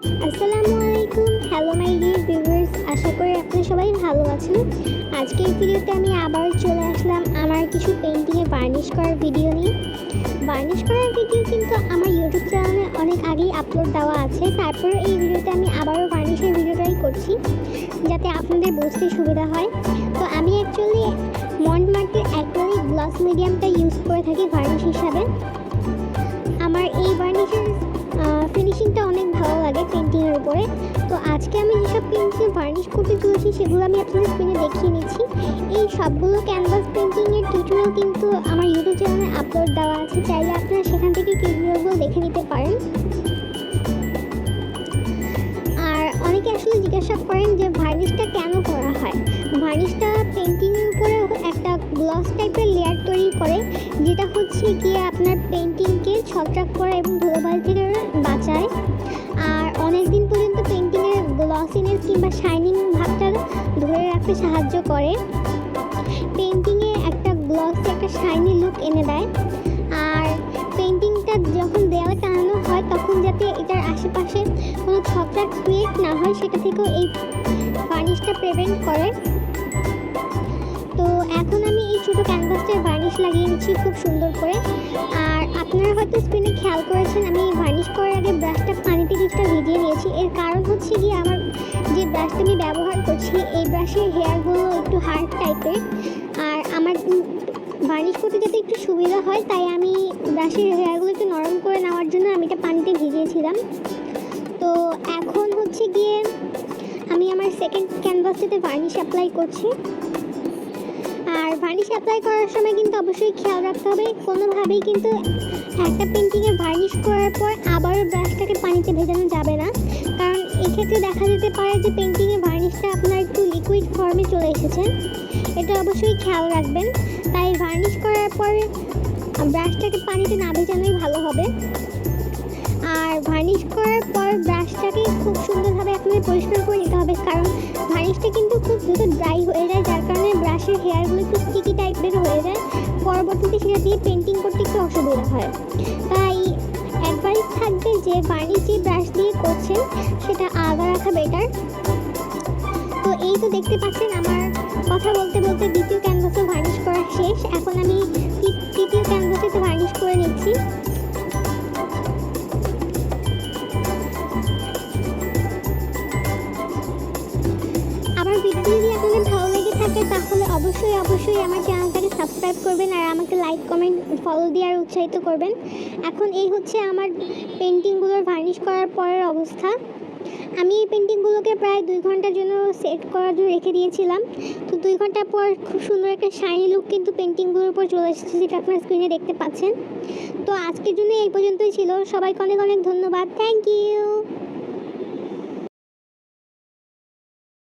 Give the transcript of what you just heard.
আসসালামু আলাইকুম। Hello my dear viewers, আশা করি আপনারা সবাই ভালো আছেন। আজকের ভিডিওতে আমি আবার চলে আসলাম আমার কিছু পেন্টিংয়ে বার্নিশ করার ভিডিও নিয়ে। বার্নিশ করার ভিডিও কিন্তু আমার ইউটিউব চ্যানেলে অনেক আগেই আপলোড দেওয়া আছে, তারপরে এই ভিডিওতে আমি আবারও বার্নিশের ভিডিওটাই করছি যাতে আপনাদের বুঝতে সুবিধা হয়। তো আমি অ্যাকচুয়ালি মন্টের অ্যাক্রিলিক গ্লাস মিডিয়ামটা ইউজ করে থাকি বার্নিশ হিসাবে। আমার এই বার্নিশের ফিনিশিংটা অনেক ভালো লাগে পেন্টিংয়ের উপরে। তো আজকে আমি যেসব পেন্টিংয়ে বার্নিশ করতে চলেছি সেগুলো আমি আপনাদের স্ক্রিনে দেখিয়ে নিচ্ছি। এই সবগুলো ক্যানভাস পেন্টিংয়ের টিউটোরিয়াল কিন্তু আমার ইউটিউব চ্যানেলে আপলোড দেওয়া আছে, চাইলে আপনারা সেখান থেকে টিউটোরিয়ালগুলো দেখে নিতে পারেন। আর অনেকে আসলে জিজ্ঞাসা করেন যে ভার্নিশটা কেন করা হয়। ভার্নিশটা পেন্টিংয়ের উপরে একটা গ্লস টাইপের লেয়ার তৈরি করে, যেটা হচ্ছে গিয়ে আপনার পেন্টিংকে ছত্রাক করা এবং ধুলোবালি থেকে বাঁচায়। আর অনেক দিন পর্যন্ত পেন্টিংয়ের গ্লসিনেস কিংবা শাইনিং ভাবটা ধরে রাখতে সাহায্য করে। পেন্টিংয়ে একটা গ্লসি একটা শাইনি লুক এনে দেয়। আর পেন্টিংটা যখন দেওয়ালে টানানো হয় তখন যাতে এটার আশেপাশে কোনো ছত্রাক ক্রিয়েট না হয় সেটা থেকেও এই বার্নিশটা প্রিভেন্ট করে। তো এখন আমি এই ছোটো ক্যানভাসটায় বার্নিশ লাগিয়ে নিচ্ছি খুব সুন্দর করে। আর আপনারা হয়তো স্ক্রিনে খেয়াল করেছেন আমি বার্নিশ করার আগে ব্রাশটা পানিতে কিছুটা ভিজিয়ে নিয়েছি। এর কারণ হচ্ছে গিয়ে আমার যে ব্রাশটা আমি ব্যবহার করছি এই ব্রাশের হেয়ারগুলো একটু হার্ড টাইপের, আর আমার বার্নিশ করতে যাতে একটু সুবিধা হয় তাই আমি ব্রাশের হেয়ারগুলো একটু নরম করে নেওয়ার জন্য আমি এটা পানিতে ভিজিয়েছিলাম। তো এখন হচ্ছে গিয়ে আমি আমার সেকেন্ড ক্যানভাসটাতে বার্নিশ অ্যাপ্লাই করছি। আর বার্নিশ অ্যাপ্লাই করার সময় কিন্তু অবশ্যই খেয়াল রাখতে হবে কোনোভাবেই কিন্তু একটা পেন্টিংয়ে বার্নিশ করার পর আবারও ব্রাশটাকে পানিতে ভেজানো যাবে না, কারণ এক্ষেত্রে দেখা যেতে পারে যে পেন্টিংয়ে বার্নিশটা আপনার একটু লিকুইড ফর্মে চলে এসেছে। এটা অবশ্যই খেয়াল রাখবেন। তাই বার্নিশ করার পর ব্রাশটাকে পানিতে না ভেজানোই ভালো হবে। আর ভার্নিশ করার পর ব্রাশটাকে খুব সুন্দরভাবে আপনাদের পরিষ্কার করে নিতে হবে, কারণ ভার্নিশটা কিন্তু খুব দ্রুত ড্রাই হয়ে যায়, যার কারণে ব্রাশের হেয়ারগুলো একটু স্টিকি টাইপের হয়ে যায়। পরবর্তীতে সেটা দিয়ে পেন্টিং করতে একটু অসুবিধা হয়। তাই অ্যাডভাইস থাকবে যে ভার্নিশ যে ব্রাশ দিয়ে করছেন সেটা আলাদা রাখা বেটার। তো এই তো দেখতে পাচ্ছেন আমার কথা বলতে বলতে দ্বিতীয় ক্যানভাসে ভার্নিশ করা শেষ। এখন আমি তৃতীয় ক্যানভাসেতে ভার্নিশ করে নিচ্ছি। আমার ভিডিও যদি আপনাদের ভালো লেগে থাকে তাহলে অবশ্যই আমার চ্যানেলটাকে সাবস্ক্রাইব করবেন আর আমাকে লাইক কমেন্ট ফলো দিয়ে আর উৎসাহিত করবেন। এখন এই হচ্ছে আমার পেন্টিংগুলোর ভার্নিশ করার পরের অবস্থা। আমি এই পেন্টিংগুলোকে প্রায় 2 ঘন্টার জন্য সেট করার জন্য রেখে দিয়েছিলাম। তো 2 ঘন্টা পর খুব সুন্দর একটা শাইনি লুক কিন্তু পেন্টিংগুলোর উপর চলে এসেছে, যেটা আপনারা স্ক্রিনে দেখতে পাচ্ছেন। তো আজকের জন্য এই পর্যন্তই ছিল। সবাইকে অনেক অনেক ধন্যবাদ। Thank you.